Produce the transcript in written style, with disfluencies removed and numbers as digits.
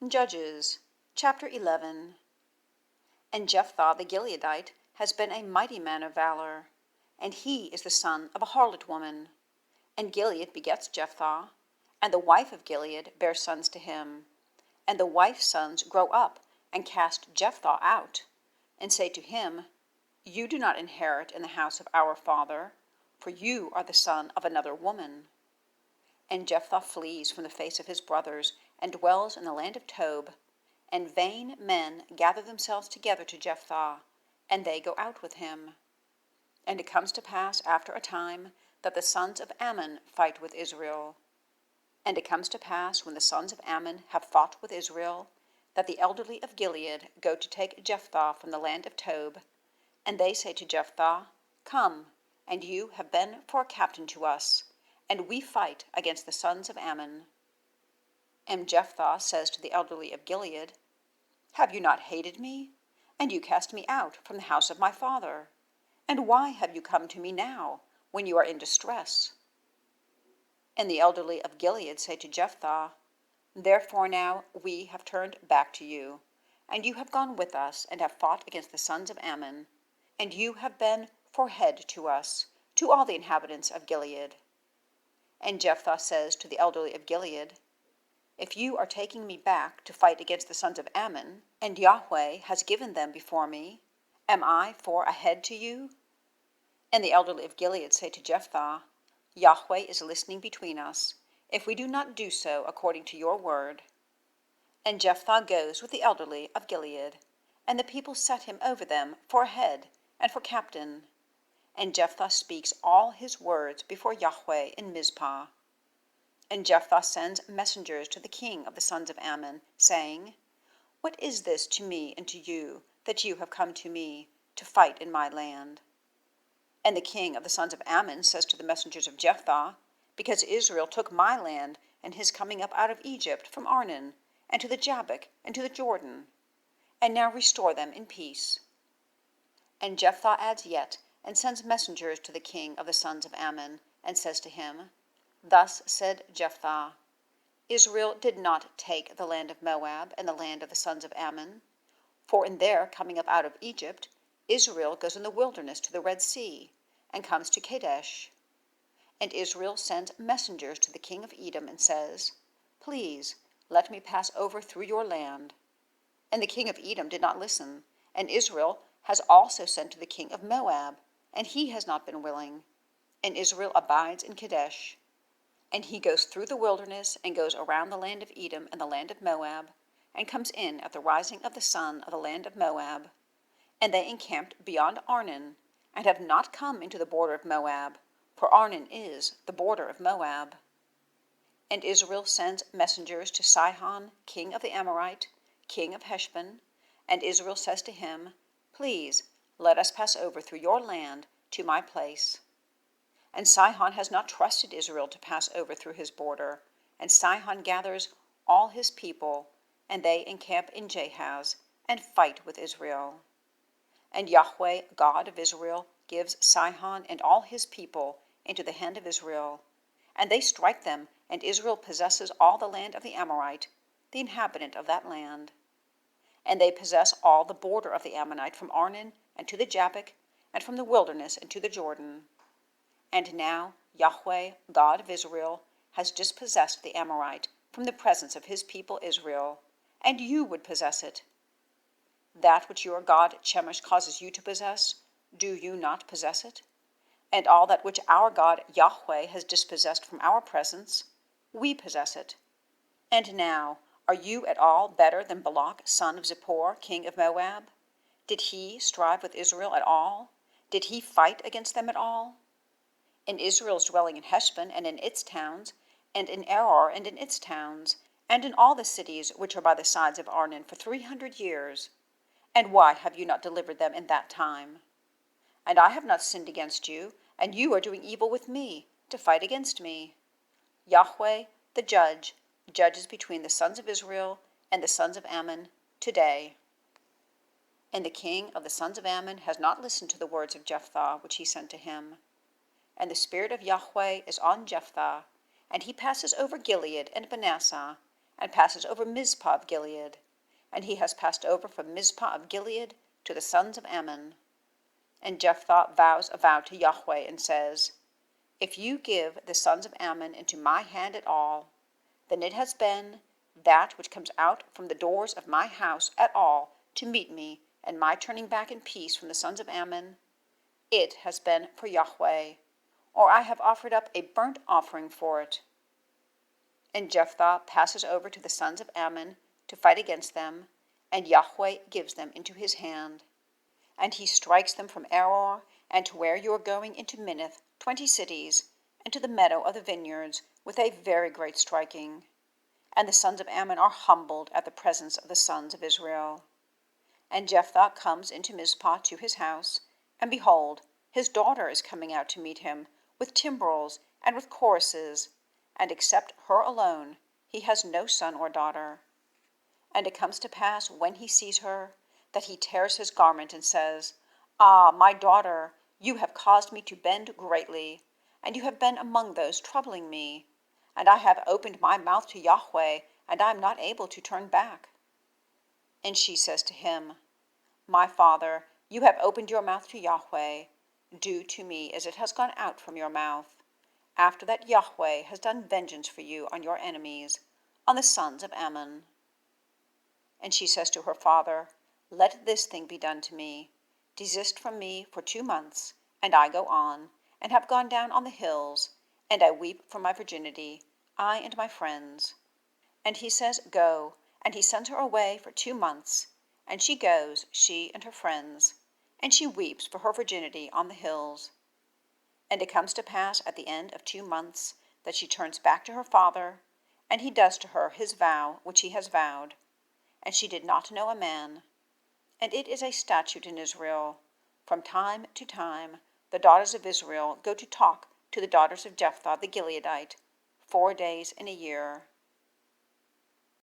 Judges, chapter 11. And Jephthah the Gileadite has been a mighty man of valor, and he is the son of a harlot woman. And Gilead begets Jephthah, and the wife of Gilead bears sons to him. And the wife's sons grow up and cast Jephthah out, and say to him, You do not inherit in the house of our father, for you are the son of another woman. And Jephthah flees from the face of his brothers, and dwells in the land of Tob. And vain men gather themselves together to Jephthah, and they go out with him. And it comes to pass after a time that the sons of Ammon fight with Israel. And it comes to pass when the sons of Ammon have fought with Israel, that the elderly of Gilead go to take Jephthah from the land of Tob. And they say to Jephthah, Come, and you have been for a captain to us, and we fight against the sons of Ammon. And Jephthah says to the elderly of Gilead, Have you not hated me? And you cast me out from the house of my father. And why have you come to me now, when you are in distress? And the elderly of Gilead say to Jephthah, Therefore now we have turned back to you, and you have gone with us, and have fought against the sons of Ammon, and you have been for head to us, to all the inhabitants of Gilead. And Jephthah says to the elderly of Gilead, If you are taking me back to fight against the sons of Ammon, and Yahweh has given them before me, am I for a head to you? And the elderly of Gilead say to Jephthah, Yahweh is listening between us, if we do not do so according to your word. And Jephthah goes with the elderly of Gilead, and the people set him over them for a head and for captain. And Jephthah speaks all his words before Yahweh in Mizpeh. And Jephthah sends messengers to the king of the sons of Ammon, saying, What is this to me and to you, that you have come to me, to fight in my land? And the king of the sons of Ammon says to the messengers of Jephthah, Because Israel took my land and his coming up out of Egypt from Arnon, and to the Jabbok, and to the Jordan, and now restore them in peace. And Jephthah adds yet, and sends messengers to the king of the sons of Ammon, and says to him, Thus said Jephthah, Israel did not take the land of Moab and the land of the sons of Ammon, for in their coming up out of Egypt, Israel goes in the wilderness to the Red Sea, and comes to Kadesh. And Israel sends messengers to the king of Edom, and says, Please, let me pass over through your land. And the king of Edom did not listen, and Israel has also sent to the king of Moab, and he has not been willing. And Israel abides in Kadesh. And he goes through the wilderness, and goes around the land of Edom and the land of Moab, and comes in at the rising of the sun of the land of Moab. And they encamped beyond Arnon, and have not come into the border of Moab, for Arnon is the border of Moab. And Israel sends messengers to Sihon, king of the Amorite, king of Heshbon, and Israel says to him, Please, let us pass over through your land to my place. And Sihon has not trusted Israel to pass over through his border, and Sihon gathers all his people, and they encamp in Jahaz, and fight with Israel. And Yahweh, God of Israel, gives Sihon and all his people into the hand of Israel, and they strike them, and Israel possesses all the land of the Amorite, the inhabitant of that land. And they possess all the border of the Ammonite from Arnon and to the Jabbok, and from the wilderness and to the Jordan. And now Yahweh, God of Israel, has dispossessed the Amorite from the presence of his people Israel, and you would possess it. That which your God Chemosh causes you to possess, do you not possess it? And all that which our God Yahweh has dispossessed from our presence, we possess it. And now, are you at all better than Balak, son of Zippor, king of Moab? Did he strive with Israel at all? Did he fight against them at all? In Israel's dwelling in Heshbon and in its towns, and in Aroer and in its towns, and in all the cities which are by the sides of Arnon for 300 years. And why have you not delivered them in that time? And I have not sinned against you, and you are doing evil with me, to fight against me. Yahweh, the judge, judges between the sons of Israel and the sons of Ammon today. And the king of the sons of Ammon has not listened to the words of Jephthah which he sent to him. And the Spirit of Yahweh is on Jephthah, and he passes over Gilead and Manasseh, and passes over Mizpeh of Gilead. And he has passed over from Mizpeh of Gilead to the sons of Ammon. And Jephthah vows a vow to Yahweh, and says, If you give the sons of Ammon into my hand at all, then it has been that which comes out from the doors of my house at all to meet me, and my turning back in peace from the sons of Ammon, it has been for Yahweh, or I have offered up a burnt offering for it. And Jephthah passes over to the sons of Ammon to fight against them, and Yahweh gives them into his hand. And he strikes them from Aroer and to where you are going into Minnith, 20 cities, and to the meadow of the vineyards, with a very great striking. And the sons of Ammon are humbled at the presence of the sons of Israel. And Jephthah comes into Mizpah to his house, and behold, his daughter is coming out to meet him, with timbrels and with choruses, and except her alone, he has no son or daughter. And it comes to pass, when he sees her, that he tears his garment and says, Ah, my daughter, you have caused me to bend greatly, and you have been among those troubling me. And I have opened my mouth to Yahweh, and I am not able to turn back. And she says to him, My father, you have opened your mouth to Yahweh. Do to me as it has gone out from your mouth, after that Yahweh has done vengeance for you on your enemies, on the sons of Ammon. And she says to her father, Let this thing be done to me. Desist from me for 2 months, and I go on, and have gone down on the hills, and I weep for my virginity, I and my friends. And he says, Go, and he sends her away for 2 months, and she goes, she and her friends, and she weeps for her virginity on the hills. And it comes to pass at the end of 2 months that she turns back to her father, and he does to her his vow which he has vowed. And she did not know a man. And it is a statute in Israel. From time to time the daughters of Israel go to talk to the daughters of Jephthah the Gileadite, 4 days in a year.